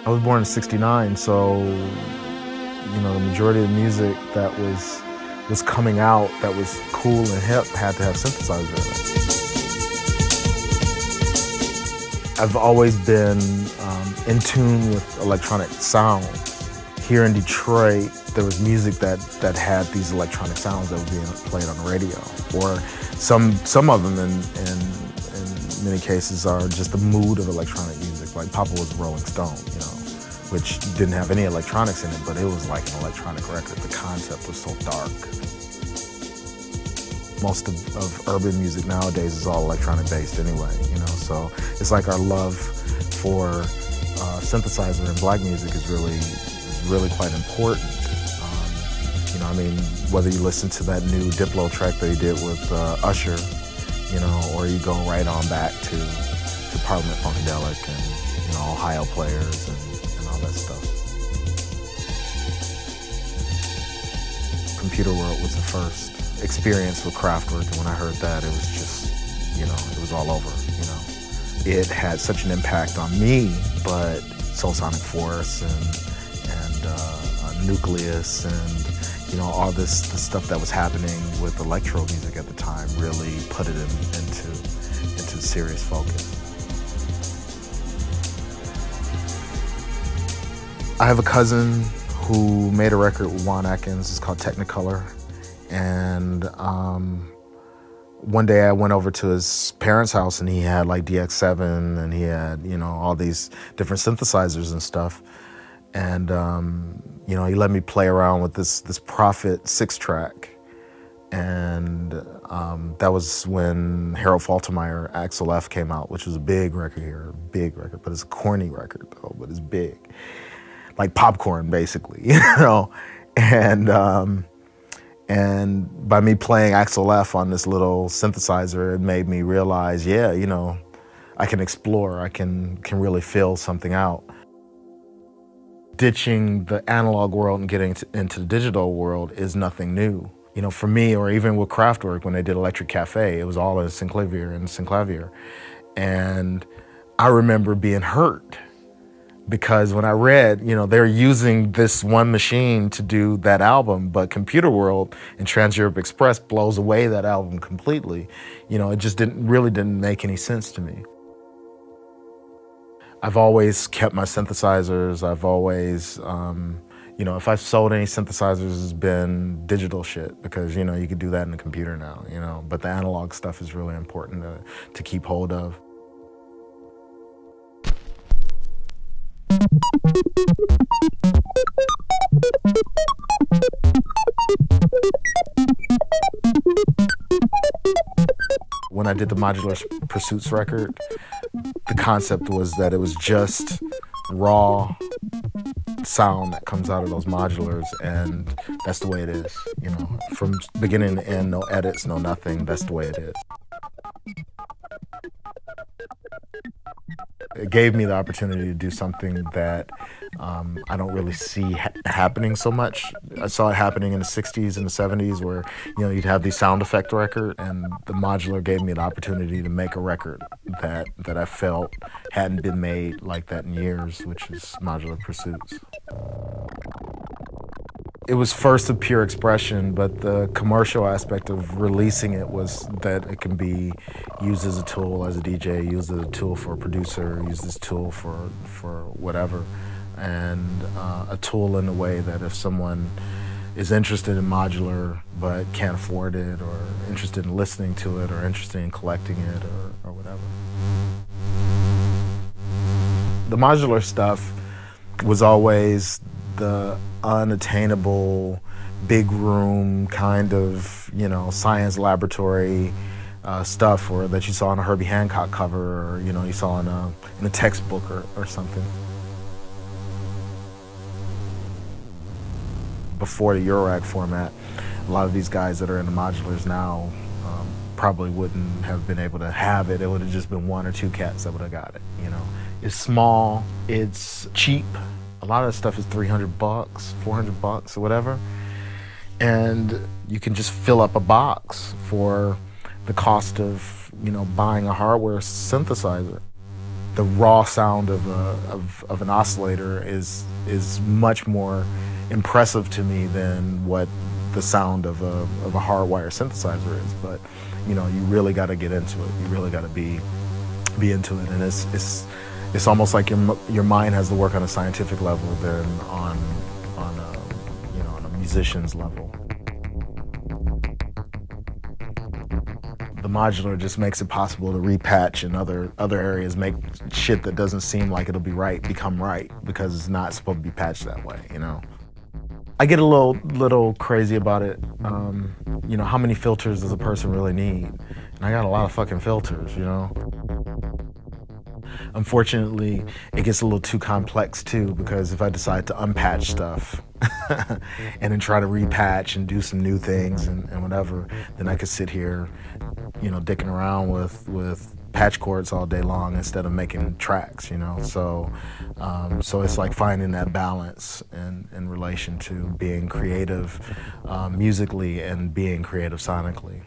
I was born in '69, so the majority of the music that was coming out that was cool and hip had to have synthesizer in it. I've always been in tune with electronic sound. Here in Detroit, there was music that had these electronic sounds that were being played on the radio, or some of them in many cases are just the mood of electronic music. Like Papa was a Rolling Stone, which didn't have any electronics in it, but it was like an electronic record. The concept was so dark. Most of urban music nowadays is all electronic based anyway, so it's like our love for synthesizer and black music is really quite important. Whether you listen to that new Diplo track that he did with Usher, or you go right on back to Parliament Funkadelic and Ohio Players and all that stuff. Computer World was the first experience with Kraftwerk, and when I heard that, it was just, it was all over, It had such an impact on me, but Soul Sonic Force and Nucleus and all the stuff that was happening with electro music at the time really put it into serious focus. I have a cousin who made a record with Juan Atkins. It's called Technicolor. And one day I went over to his parents' house and he had like DX7 and he had, all these different synthesizers and stuff. And, he let me play around with this Prophet 6-track. And that was when Harold Faltermeyer, Axel F came out, which was a big record here, but it's a corny record though, but it's big. Like popcorn, basically, And by me playing Axel F on this little synthesizer, it made me realize, I can explore, I can really feel something out. Ditching the analog world and getting into the digital world is nothing new. For me, or even with Kraftwerk, when they did Electric Cafe, it was all in synclavier. And I remember being hurt because when I read, they're using this one machine to do that album, but Computer World and Trans-Europe Express blows away that album completely. It just really didn't make any sense to me. I've always kept my synthesizers. I've always, if I've sold any synthesizers, it's been digital shit because, you can do that in the computer now, but the analog stuff is really important to keep hold of. When I did the Modular Pursuits record, the concept was that it was just raw sound that comes out of those modulars, and that's the way it is, from beginning to end, no edits, no nothing, that's the way it is. It gave me the opportunity to do something that I don't really see happening so much. I saw it happening in the 60s and the 70s where, you'd have these sound effect record, and the modular gave me the opportunity to make a record that I felt hadn't been made like that in years, which is Modular Pursuits. It was first a pure expression, but the commercial aspect of releasing it was that it can be used as a tool as a DJ, used as a tool for a producer, used as a tool for whatever. And a tool in a way that if someone is interested in modular but can't afford it, or interested in listening to it, or interested in collecting it, or whatever. The modular stuff was always the unattainable, big room kind of, science laboratory stuff, or that you saw on a Herbie Hancock cover, or you saw in a textbook or something. Before the Eurorack format, a lot of these guys that are in the modulars now probably wouldn't have been able to have it. It would have just been one or two cats that would have got it. It's small, it's cheap. A lot of the stuff is $300, $400 or whatever. And you can just fill up a box for the cost of, buying a hardware synthesizer. the raw sound of an oscillator is much more impressive to me than what the sound of a hardwire synthesizer is. But you know, you really got to get into it. You really got to be into it, and it's almost like your mind has to work on a scientific level than on a, you know, on a musician's level. The modular just makes it possible to repatch in other areas, make shit that doesn't seem like it'll be right become right, because it's not supposed to be patched that way, you know. I get a little crazy about it. You know, how many filters does a person really need? And I got a lot of fucking filters, you know. Unfortunately, it gets a little too complex too, because if I decide to unpatch stuff and then try to repatch and do some new things and whatever, then I could sit here, you know, dicking around with patch cords all day long instead of making tracks, you know. So it's like finding that balance in relation to being creative musically and being creative sonically.